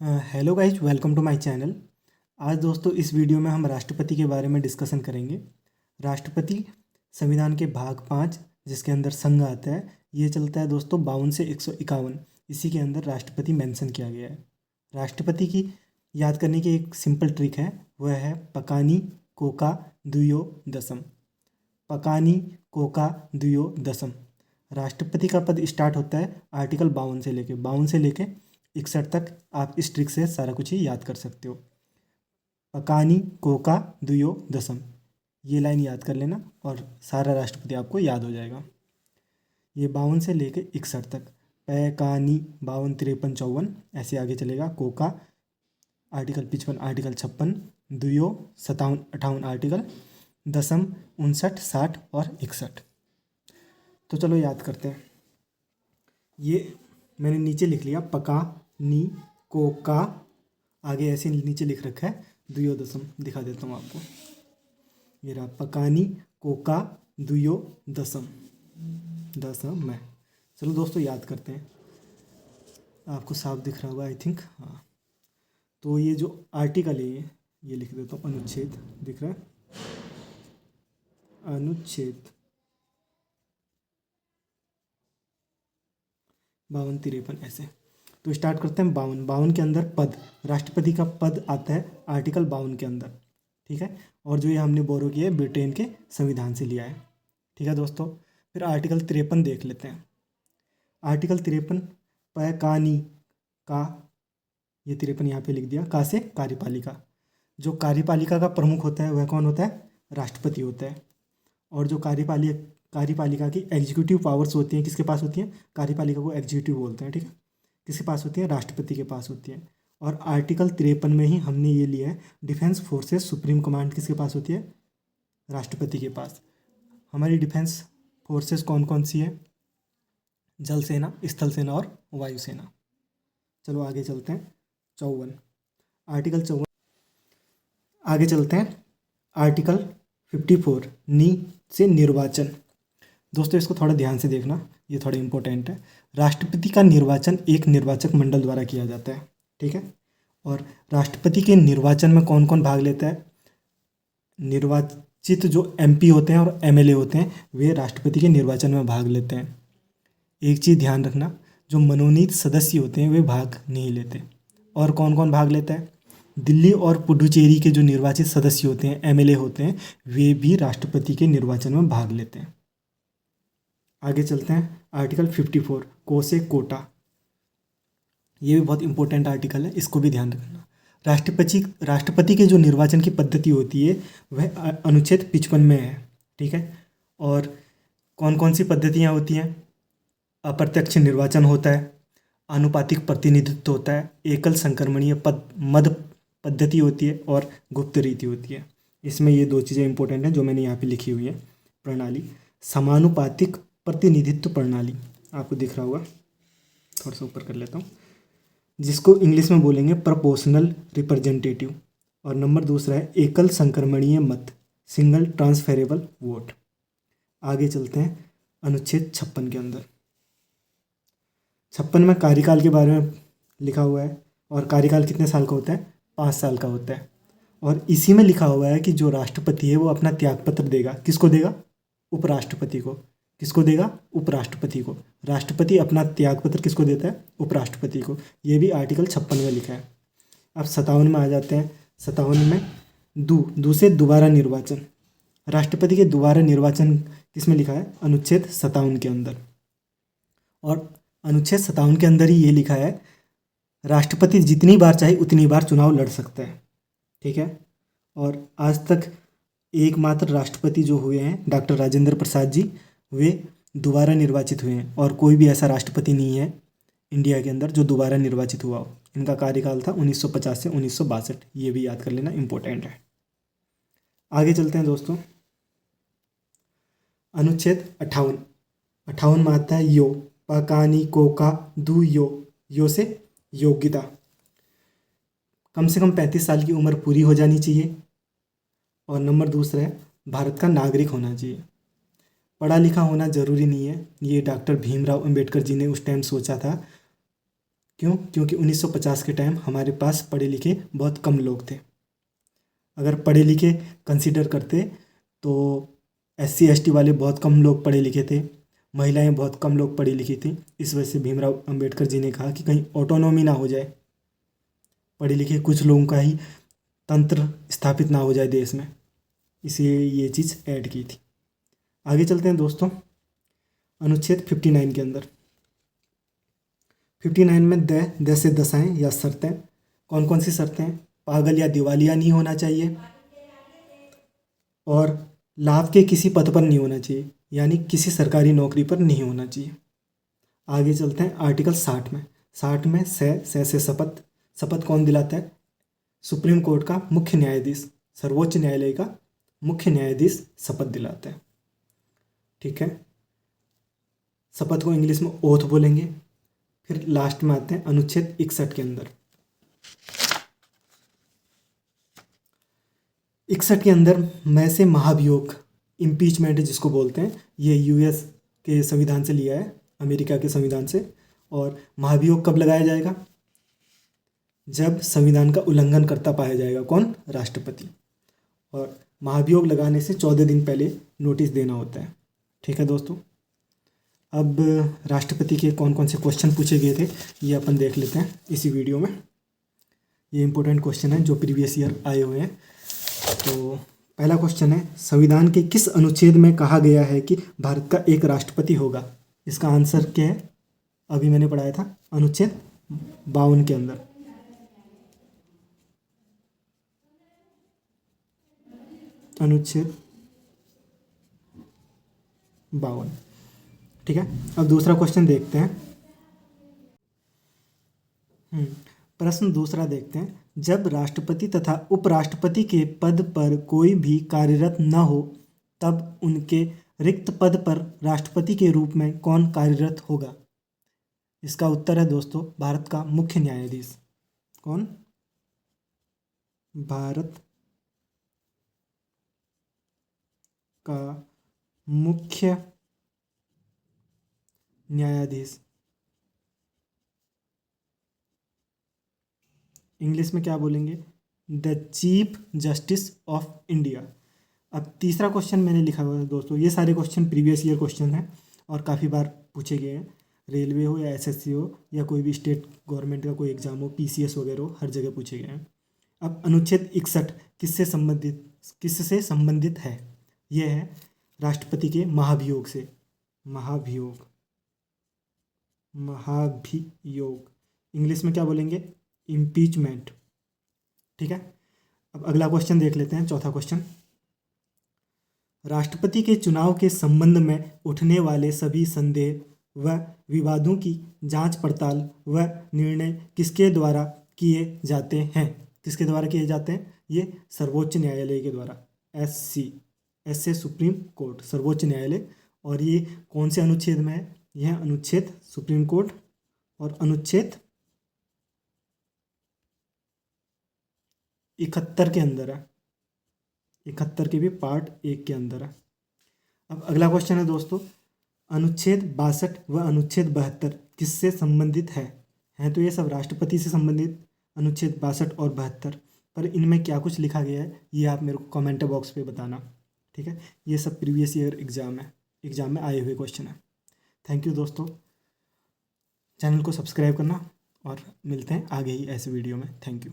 Hello guys, welcome to my channel. आज दोस्तों इस वीडियो में हम राष्ट्रपति के बारे में डिस्कशन करेंगे। राष्ट्रपति संविधान के भाग 5 जिसके अंदर संघ आता है, ये चलता है दोस्तों 52 से 151। इसी के अंदर राष्ट्रपति मेंशन किया गया है। राष्ट्रपति की याद करने की एक सिंपल ट्रिक है, वह है पकानी कोका दुयो दसम। पकानी कोका दुयो दसम। राष्ट्रपति का पद स्टार्ट होता है आर्टिकल 52 से लेके 61 तक। आप इस ट्रिक से सारा कुछ ही याद कर सकते हो। पकानी कोका दुयो दसम, ये लाइन याद कर लेना और सारा राष्ट्रपति आपको याद हो जाएगा। ये 52 से लेके 61 तक। पैकानी 52 53 54 ऐसे आगे चलेगा। कोका आर्टिकल 55 आर्टिकल 56, दुयो 57 58 आर्टिकल, दसम 59 60 और 61। तो चलो याद करते हैं। ये मैंने नीचे लिख लिया पका नी कोका, आगे ऐसे नीचे लिख रखा है दुयो दसम। दिखा देता हूँ आपको, ये रहा पकानी कोका दुयो दसम दसम में। चलो दोस्तों याद करते हैं। आपको साफ दिख रहा होगा आई थिंक, हाँ। तो ये जो आर्टिकल है ये लिख देता हूँ, अनुच्छेद दिख रहा है, अनुच्छेद 52 53 ऐसे। तो स्टार्ट करते हैं 52 के अंदर पद, राष्ट्रपति का पद आता है आर्टिकल 52 के अंदर, ठीक है। और जो ये हमने बोरो किया है ब्रिटेन के संविधान से लिया है, ठीक है दोस्तों। फिर आर्टिकल 53 देख लेते हैं। आर्टिकल 53 पैकानी का, ये 53 यहाँ पे लिख दिया, का से कार्यपालिका। जो कार्यपालिका का प्रमुख होता है वह कौन होता है? राष्ट्रपति होता है। और जो कार्यपालिका की एग्जीक्यूटिव पावर्स होती हैं, किसके पास होती हैं? कार्यपालिका को एग्जीक्यूटिव बोलते हैं, ठीक है। किसके पास होती है? राष्ट्रपति के पास होती है। और आर्टिकल 53 में ही हमने ये लिया है, डिफेंस फोर्सेस सुप्रीम कमांड किसके पास होती है? राष्ट्रपति के पास। हमारी डिफेंस फोर्सेस कौन कौन सी है? जल सेना, स्थल सेना और वायुसेना। चलो आगे चलते हैं। 54 आर्टिकल 54 आगे चलते हैं। आर्टिकल 54 नी से निर्वाचन। दोस्तों इसको थोड़ा ध्यान से देखना, ये थोड़ा इंपॉर्टेंट है। राष्ट्रपति का निर्वाचन एक निर्वाचक मंडल द्वारा किया जाता है, ठीक है। और राष्ट्रपति के निर्वाचन में कौन कौन भाग लेता है? निर्वाचित जो एमपी होते हैं और एमएलए होते हैं, वे राष्ट्रपति के निर्वाचन में भाग लेते हैं। एक चीज़ ध्यान रखना, जो मनोनीत सदस्य होते हैं वे भाग नहीं लेते। और कौन कौन भाग लेता है? दिल्ली और पुडुचेरी के जो निर्वाचित सदस्य होते हैं, एमएलए होते हैं, वे भी राष्ट्रपति के निर्वाचन में भाग लेते हैं। आगे चलते हैं। आर्टिकल 54 को से कोटा, ये भी बहुत इंपॉर्टेंट आर्टिकल है, इसको भी ध्यान रखना। राष्ट्रपति के जो निर्वाचन की पद्धति होती है वह अनुच्छेद 55 में है, ठीक है। और कौन कौन सी पद्धतियाँ होती हैं? अप्रत्यक्ष निर्वाचन होता है, आनुपातिक प्रतिनिधित्व होता है, एकल संक्रमणीय मद पद्धति होती है और गुप्त रीति होती है। इसमें ये दो चीज़ें इंपॉर्टेंट हैं जो मैंने यहाँ पे लिखी हुई है। प्रणाली समानुपातिक प्रतिनिधित्व प्रणाली, आपको दिख रहा होगा, थोड़ा सा ऊपर कर लेता हूँ, जिसको इंग्लिश में बोलेंगे प्रोपोर्शनल रिप्रेजेंटेटिव। और नंबर दूसरा है एकल संक्रमणीय मत, सिंगल ट्रांसफेरेबल वोट। आगे चलते हैं अनुच्छेद 56 के अंदर। 56 में कार्यकाल के बारे में लिखा हुआ है, और कार्यकाल कितने साल का होता है? 5 साल का होता है। और इसी में लिखा हुआ है कि जो राष्ट्रपति है वो अपना त्यागपत्र देगा। किसको देगा? उपराष्ट्रपति को। किसको देगा? उपराष्ट्रपति को। राष्ट्रपति अपना त्यागपत्र किसको देता है? उपराष्ट्रपति को। ये भी आर्टिकल 56 में लिखा है। अब 57 में आ जाते हैं। 57 में दू से दोबारा निर्वाचन। राष्ट्रपति के दोबारा निर्वाचन किस में लिखा है? अनुच्छेद 57 के अंदर। और अनुच्छेद 57 के अंदर ही ये लिखा है, राष्ट्रपति जितनी बार चाहे उतनी बार चुनाव लड़ सकता है, ठीक है। और आज तक एकमात्र राष्ट्रपति जो हुए हैं डॉक्टर राजेंद्र प्रसाद जी, वे दोबारा निर्वाचित हुए हैं। और कोई भी ऐसा राष्ट्रपति नहीं है इंडिया के अंदर जो दोबारा निर्वाचित हुआ हो। इनका कार्यकाल था 1950 से 1962। ये भी याद कर लेना, इंपॉर्टेंट है। आगे चलते हैं दोस्तों। अनुच्छेद 58 में आता है यो पकानी कोका दू यो से योग्यता। कम से कम 35 साल की उम्र पूरी हो जानी चाहिए। और नंबर दूसरा है भारत का नागरिक होना चाहिए। पढ़ा लिखा होना ज़रूरी नहीं है, ये डॉक्टर भीमराव अंबेडकर जी ने उस टाइम सोचा था क्यों? क्योंकि 1950 के टाइम हमारे पास पढ़े लिखे बहुत कम लोग थे। अगर पढ़े लिखे कंसीडर करते तो SC ST वाले बहुत कम लोग पढ़े लिखे थे, महिलाएं बहुत कम लोग पढ़ी लिखी थी। इस वजह से भीमराव अंबेडकर जी ने कहा कि कहीं ऑटोनॉमी ना हो जाए, पढ़े लिखे कुछ लोगों का ही तंत्र स्थापित ना हो जाए देश में, इसलिए ये चीज़ ऐड की थी। आगे चलते हैं दोस्तों, अनुच्छेद 59 के अंदर। 59 में द से दशाएं या शर्तें, कौन कौन सी शर्तें हैं? पागल या दिवालिया नहीं होना चाहिए, और लाभ के किसी पद पर नहीं होना चाहिए, यानी किसी सरकारी नौकरी पर नहीं होना चाहिए। आगे चलते हैं आर्टिकल 60 में। 60 में से शपथ। शपथ कौन दिलाता है? सुप्रीम कोर्ट का मुख्य न्यायाधीश, सर्वोच्च न्यायालय का मुख्य न्यायाधीश शपथ दिलाता है। ठीक है, शपथ को इंग्लिश में ओथ बोलेंगे। फिर लास्ट में आते हैं अनुच्छेद 61 के अंदर। 61 के अंदर में से महाभियोग, इम्पीचमेंट जिसको बोलते हैं, ये US के संविधान से लिया है, अमेरिका के संविधान से। और महाभियोग कब लगाया जाएगा? जब संविधान का उल्लंघन करता पाया जाएगा। कौन? राष्ट्रपति। और महाभियोग लगाने से 14 दिन पहले नोटिस देना होता है। ठीक है दोस्तों, अब राष्ट्रपति के कौन कौन से क्वेश्चन पूछे गए थे ये अपन देख लेते हैं इसी वीडियो में। ये इंपॉर्टेंट क्वेश्चन है जो प्रीवियस ईयर आए हुए हैं। तो पहला क्वेश्चन है, संविधान के किस अनुच्छेद में कहा गया है कि भारत का एक राष्ट्रपति होगा? इसका आंसर क्या है? अभी मैंने पढ़ाया था, अनुच्छेद 52 के अंदर। अनुच्छेद 52। ठीक है, अब दूसरा क्वेश्चन देखते हैं। प्रश्न दूसरा देखते हैं, जब राष्ट्रपति तथा उपराष्ट्रपति के पद पर कोई भी कार्यरत न हो तब उनके रिक्त पद पर राष्ट्रपति के रूप में कौन कार्यरत होगा? इसका उत्तर है दोस्तों भारत का मुख्य न्यायाधीश। कौन? भारत का मुख्य न्यायाधीश। इंग्लिश में क्या बोलेंगे? The chief justice of India. अब तीसरा क्वेश्चन मैंने लिखा हुआ है दोस्तों, ये सारे क्वेश्चन प्रीवियस ईयर क्वेश्चन हैं और काफ़ी बार पूछे गए हैं। रेलवे हो या SSC हो या कोई भी स्टेट गवर्नमेंट का कोई एग्जाम हो, PCS वगैरह हो, हर जगह पूछे गए हैं। अब अनुच्छेद 61 किससे संबंधित है? यह है राष्ट्रपति के महाभियोग से। महाभियोग इंग्लिश में क्या बोलेंगे? इम्पीचमेंट। ठीक है, अब अगला क्वेश्चन देख लेते हैं, चौथा क्वेश्चन। राष्ट्रपति के चुनाव के संबंध में उठने वाले सभी संदेह व विवादों की जांच पड़ताल व निर्णय किसके द्वारा किए जाते हैं? किसके द्वारा किए जाते हैं? ये सर्वोच्च न्यायालय के द्वारा। एस से सुप्रीम कोर्ट, सर्वोच्च न्यायालय। और ये कौन से अनुच्छेद में है? यह अनुच्छेद सुप्रीम कोर्ट और अनुच्छेद 71 के अंदर है। 71 के भी पार्ट 1 के अंदर है। अब अगला क्वेश्चन है दोस्तों, अनुच्छेद 62 व अनुच्छेद 72 किससे संबंधित है? तो ये सब राष्ट्रपति से संबंधित, अनुच्छेद 62 और 72। पर इनमें क्या कुछ लिखा गया है ये आप मेरे को कमेंट बॉक्स पे बताना। ठीक है, ये सब प्रीवियस ईयर एग्जाम में आए हुए क्वेश्चन है। थैंक यू दोस्तों, चैनल को सब्सक्राइब करना और मिलते हैं आगे ही ऐसे वीडियो में। Thank you.